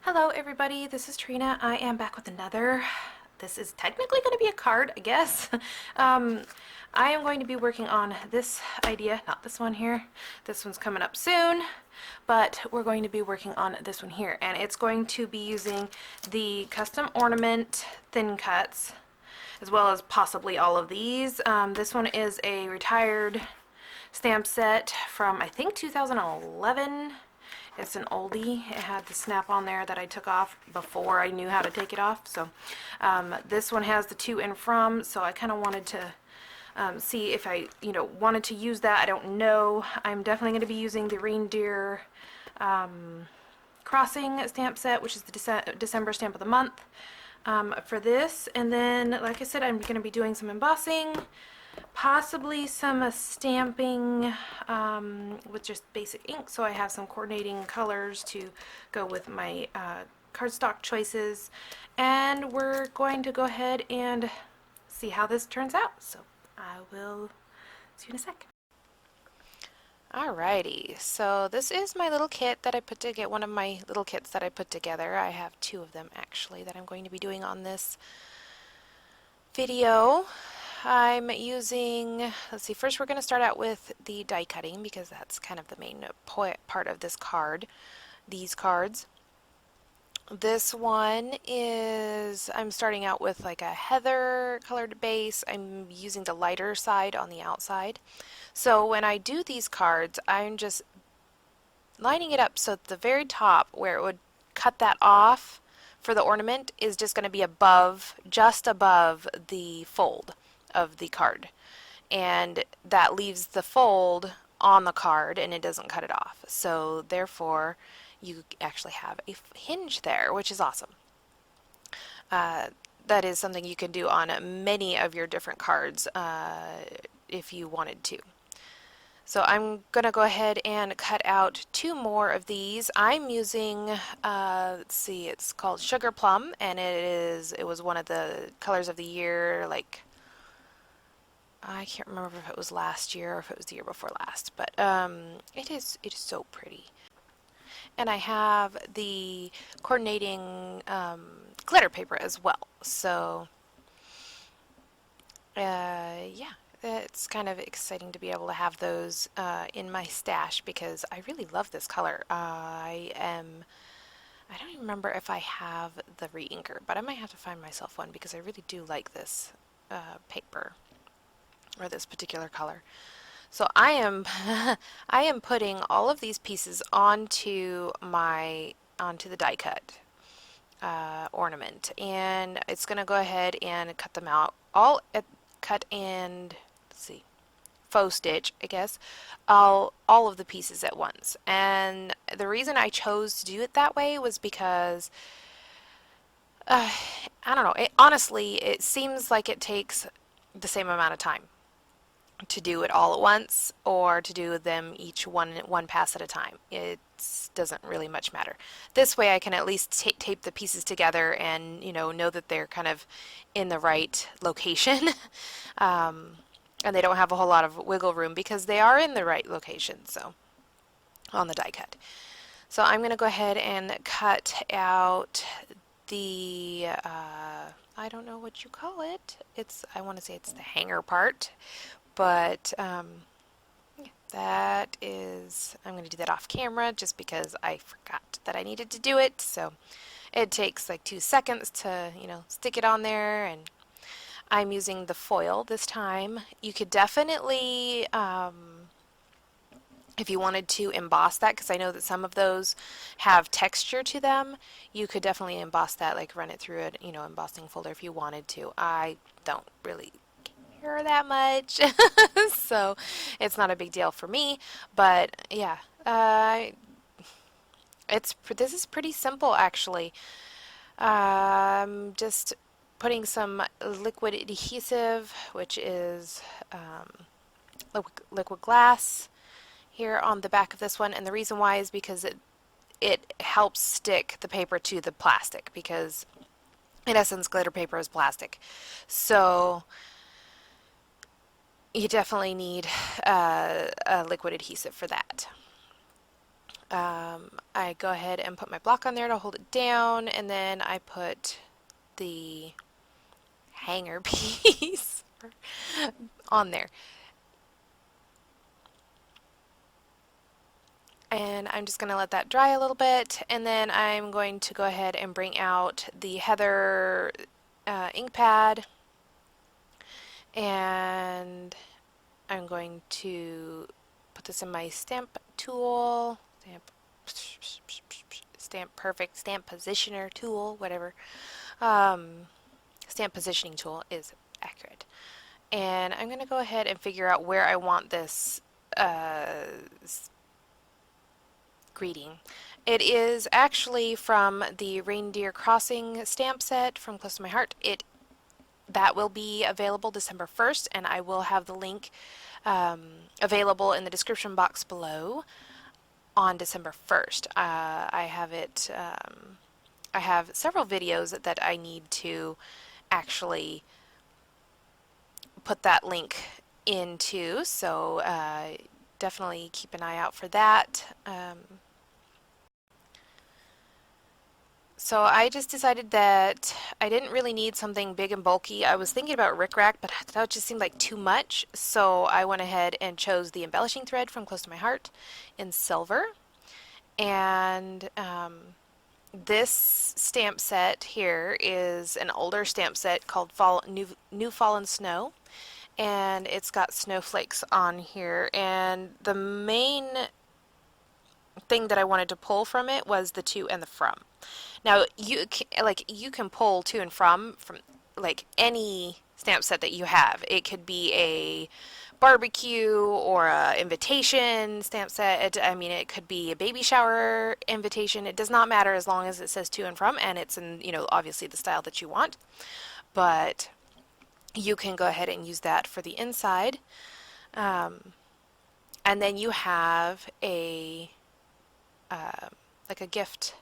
Hello everybody, this is Trina. I am back with this is technically going to be a card, I guess. um, I am going to be working on this idea, not this one here. This one's coming up soon, but we're going to be working on this one here, and it's going to be using the Custom Ornament ThinCuts, as well as possibly all of these. This one is a retired stamp set from, I think, 2011. It's an oldie. It had the snap on there that I took off before I knew how to take it off. So this one has the to and from, so I kind of wanted to see if I, wanted to use that. I don't know. I'm definitely going to be using the reindeer crossing stamp set, which is the December stamp of the month for this. And then, like I said, I'm going to be doing some embossing, possibly some stamping with just basic ink, so I have some coordinating colors to go with my cardstock choices, and we're going to go ahead and see how this turns out. So I will see you in a sec. Alrighty, so this is my little kit that I put together, one of my little kits that I put together. I have two of them actually that I'm going to be doing on this video. I'm using, let's see, first we're going to start out with the die cutting because that's kind of the main part of this card, these cards. This one is, I'm starting out with like a heather colored base. I'm using the lighter side on the outside. So when I do these cards, I'm just lining it up so at the very top where it would cut that off for the ornament is just going to be above, just above the fold of the card, and that leaves the fold on the card and it doesn't cut it off, so therefore you actually have a hinge there, which is awesome. That is something you can do on many of your different cards if you wanted to. So I'm going to go ahead and cut out two more of these. I'm using, let's see, it's called Sugarplum, and it was one of the colors of the year, like, I can't remember if it was last year or if it was the year before last, but it is so pretty. And I have the coordinating glitter paper as well. So yeah, it's kind of exciting to be able to have those in my stash because I really love this color. I don't even remember if I have the re-inker, but I might have to find myself one because I really do like this paper, or this particular color. So I am I am putting all of these pieces onto the die cut ornament, and it's going to go ahead and cut them out all cut and, let's see, faux stitch, I guess, all of the pieces at once. And the reason I chose to do it that way was because I don't know, honestly it seems like it takes the same amount of time to do it all at once or to do them each one pass at a time. It doesn't really much matter. This way I can at least tape the pieces together and know that they're kind of in the right location. And they don't have a whole lot of wiggle room because they are in the right location, so on the die cut. So I'm going to go ahead and cut out the I don't know what you call it. I want to say it's the hanger part, but yeah, that is, I'm going to do that off camera just because I forgot that I needed to do it. So it takes like 2 seconds to, stick it on there, and I'm using the foil this time. You could definitely, if you wanted to emboss that, because I know that some of those have texture to them, you could definitely emboss that, like run it through an embossing folder if you wanted to. I don't really care that much, so it's not a big deal for me. But yeah, this is pretty simple actually. Just putting some liquid adhesive, which is liquid glass, here on the back of this one, and the reason why is because it helps stick the paper to the plastic, because in essence glitter paper is plastic, so you definitely need a liquid adhesive for that. I go ahead and put my block on there to hold it down, and then I put the hanger piece on there. And I'm just going to let that dry a little bit, and then I'm going to go ahead and bring out the Heather ink pad, and I'm going to put this in my stamp tool, stamp perfect, stamp positioner tool, whatever. Stamp positioning tool is accurate. And I'm going to go ahead and figure out where I want this uh, greeting. It is actually from the Reindeer Crossing stamp set from Close to My Heart. That will be available December 1st, and I will have the link available in the description box below on December 1st. I have it. I have several videos that I need to actually put that link into, so definitely keep an eye out for that. So I just decided that I didn't really need something big and bulky. I was thinking about rickrack, but that just seemed like too much. So I went ahead and chose the embellishing thread from Close to My Heart in silver. And this stamp set here is an older stamp set called New Fallen Snow. And it's got snowflakes on here. And the main thing that I wanted to pull from it was the to and the from. Now you can pull to and from like any stamp set that you have. It could be a barbecue or a invitation stamp set. I mean, it could be a baby shower invitation. It does not matter as long as it says to and from, and it's in, obviously the style that you want. But you can go ahead and use that for the inside. And then you have a like a gift.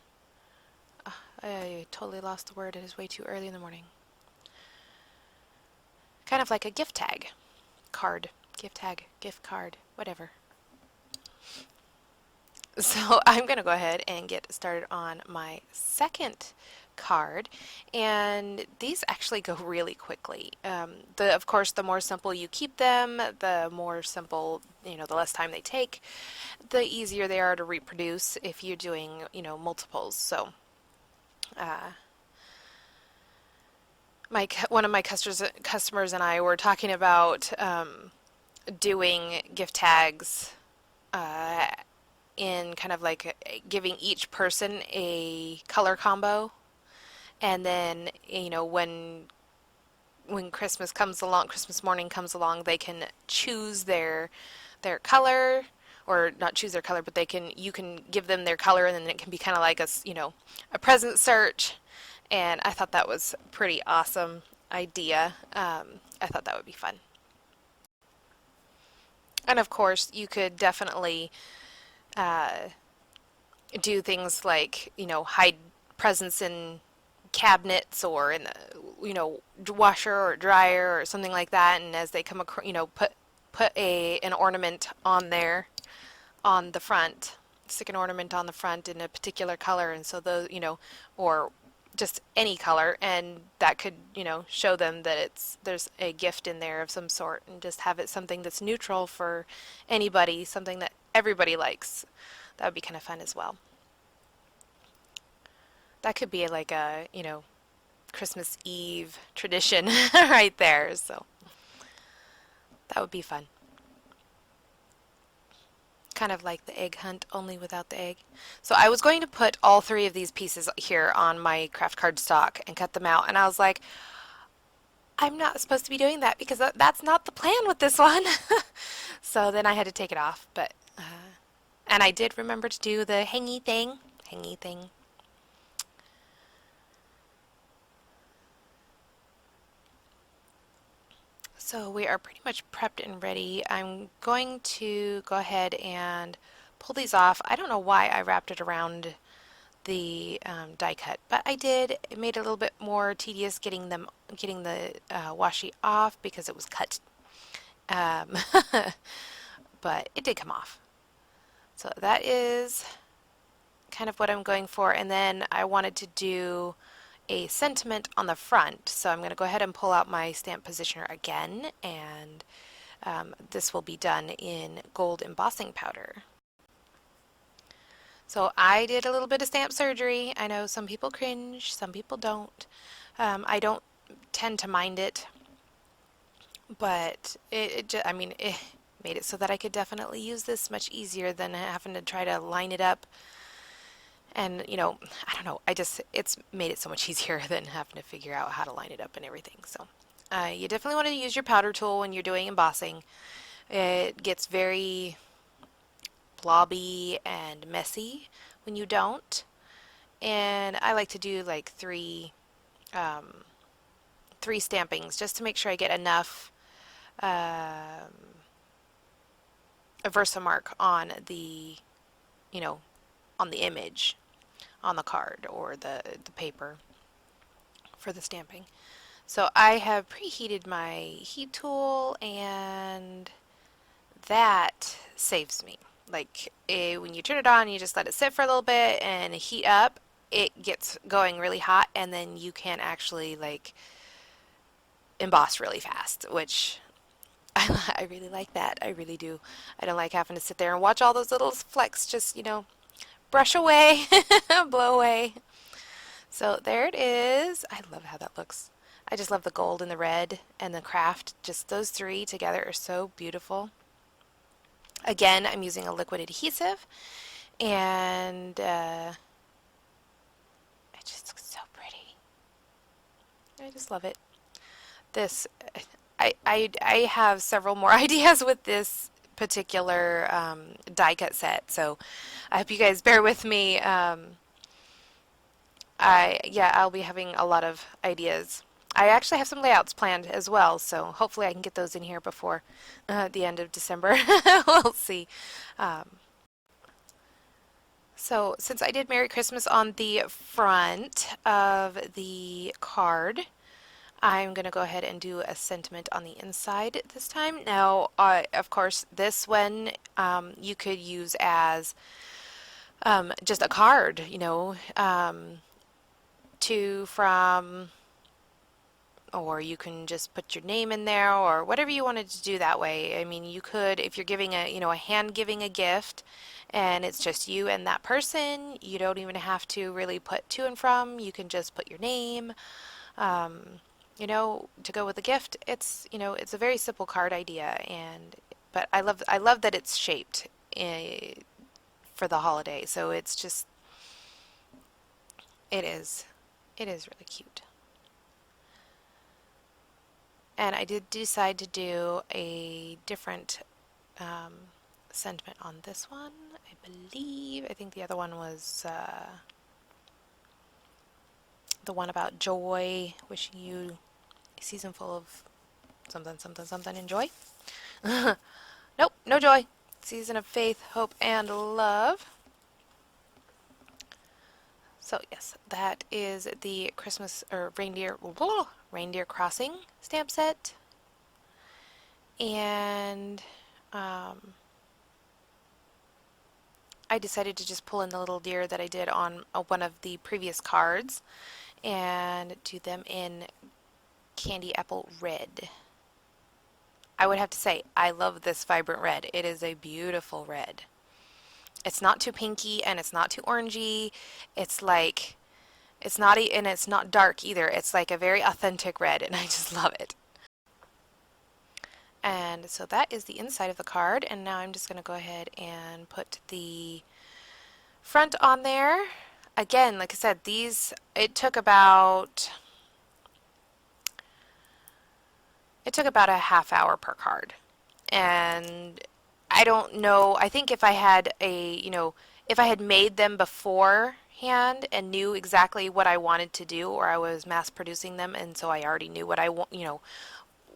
I totally lost the word. It is way too early in the morning. Kind of like a gift tag. Card. Gift tag. Gift card. Whatever. So I'm going to go ahead and get started on my second card, and these actually go really quickly. Of course, the more simple you keep them, the more simple, the less time they take, the easier they are to reproduce if you're doing, multiples. So one of my customers and I were talking about doing gift tags in kind of like giving each person a color combo, and then when Christmas comes along, Christmas morning comes along, they can choose their color, or not choose their color, but you can give them their color, and then it can be kind of like a present search. And I thought that was a pretty awesome idea. I thought that would be fun. And of course, you could definitely do things like, hide presents in cabinets or in the, washer or dryer or something like that. And as they come across, put an ornament on there on the front, stick an ornament on the front in a particular color. And so those, or just any color, and that could, show them that there's a gift in there of some sort, and just have it something that's neutral for anybody, something that everybody likes. That would be kind of fun as well. That could be like a, Christmas Eve tradition right there. So that would be fun. Kind of like the egg hunt, only without the egg. So I was going to put all three of these pieces here on my Kraft cardstock and cut them out, and I was like, I'm not supposed to be doing that because that's not the plan with this one. So then I had to take it off, but and I did remember to do the hangy thing. So we are pretty much prepped and ready. I'm going to go ahead and pull these off. I don't know why I wrapped it around the die cut, but I did. It made it a little bit more tedious getting the washi off because it was cut. Um, but it did come off. So that is kind of what I'm going for. And then I wanted to do a sentiment on the front. So I'm going to go ahead and pull out my stamp positioner again, and this will be done in gold embossing powder. So I did a little bit of stamp surgery. I know some people cringe, some people don't. I don't tend to mind it, but I mean, it made it so that I could definitely use this much easier than having to try to line it up. And, you know, I don't know, it's made it so much easier than having to figure out how to line it up and everything. So you definitely want to use your powder tool when you're doing embossing. It gets very blobby and messy when you don't. And I like to do like um, three stampings just to make sure I get enough a VersaMark on the, you know, on the image, on the card or the paper for the stamping. So I have preheated my heat tool, and that saves me. Like when you turn it on, you just let it sit for a little bit and heat up. It gets going really hot, and then you can actually like emboss really fast, which I really like that. I really do. I don't like having to sit there and watch all those little flecks just, you know, brush away, blow away. So there it is. I love how that looks. I just love the gold and the red and the Kraft. Just those three together are so beautiful. Again, I'm using a liquid adhesive, and it just looks so pretty. I just love it. This, I have several more ideas with this particular die cut set, so I hope you guys bear with me. I'll be having a lot of ideas. I actually have some layouts planned as well, so hopefully I can get those in here before the end of December. We'll see. Um, so since I did Merry Christmas on the front of the card, I'm going to go ahead and do a sentiment on the inside this time. Now, of course, this one you could use as just a card, you know, to, from, or you can just put your name in there or whatever you wanted to do that way. I mean, you could, if you're giving a, you know, a hand giving a gift and it's just you and that person, you don't even have to really put to and from. You can just put your name. You know, to go with the gift. It's, you know, it's a very simple card idea, and but I love that it's shaped for the holiday. So it's just it is really cute. And I did decide to do a different um, sentiment on this one. I think the other one was the one about joy, wishing you a season full of something, something, something, and joy. Nope, no joy. Season of faith, hope, and love. So yes, that is the Christmas or reindeer crossing stamp set. And I decided to just pull in the little deer that I did on one of the previous cards and do them in candy apple red. I would have to say, I love this vibrant red. It is a beautiful red. It's not too pinky and it's not too orangey. It's like, and it's not dark either. It's like a very authentic red, and I just love it. And so that is the inside of the card, and now I'm just going to go ahead and put the front on there. Again, like I said, it took about a half hour per card. And I don't know, I think if I had if I had made them beforehand and knew exactly what I wanted to do, or I was mass producing them and so I already knew what I want,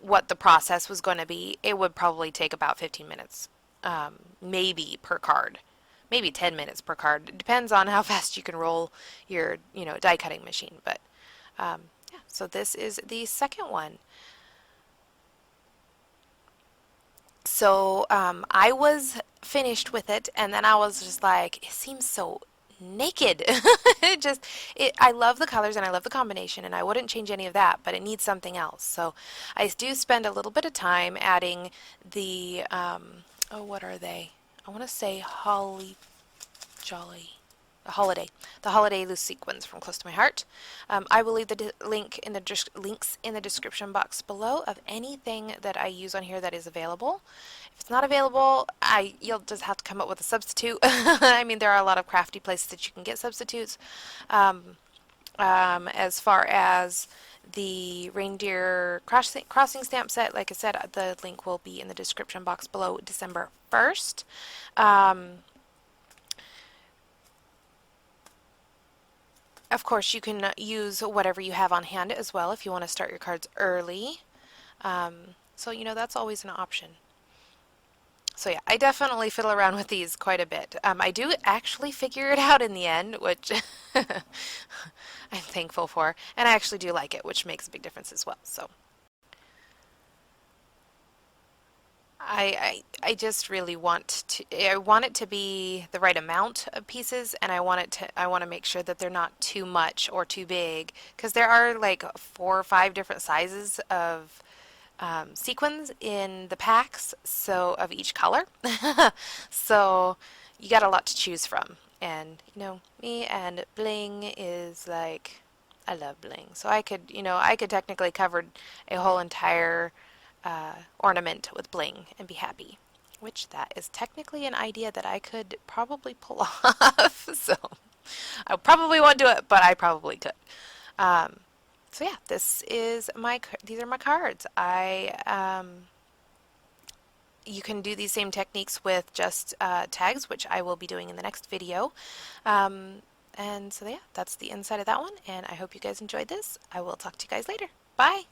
what the process was going to be, it would probably take about 15 minutes, maybe per card, maybe 10 minutes per card. It depends on how fast you can roll your, die cutting machine. But yeah, so this is the second one. So I was finished with it, and then I was just like, it seems so naked. It just, I love the colors and I love the combination and I wouldn't change any of that, but it needs something else. So I do spend a little bit of time adding the, oh, what are they? I want to say Holly Jolly. The holiday loose sequins from Close to My Heart. I will leave the links in the description box below of anything that I use on here that is available. If it's not available, you'll just have to come up with a substitute. I mean, there are a lot of crafty places that you can get substitutes. As far as the reindeer crossing stamp set, like I said, the link will be in the description box below. December 1st. Of course, you can use whatever you have on hand as well if you want to start your cards early. So, that's always an option. So yeah, I definitely fiddle around with these quite a bit. I do actually figure it out in the end, which I'm thankful for. And I actually do like it, which makes a big difference as well. So I just really I want it to be the right amount of pieces, and I want to make sure that they're not too much or too big, because there are like 4 or 5 different sizes of sequins in the packs, so of each color. So you got a lot to choose from. And me and bling is like, I love bling. So I could technically cover a whole entire ornament with bling and be happy. Which that is technically an idea that I could probably pull off. So I probably won't do it, but I probably could. So yeah, these are my cards. You can do these same techniques with just tags, which I will be doing in the next video. And so yeah, that's the inside of that one, and I hope you guys enjoyed this. I will talk to you guys later. Bye!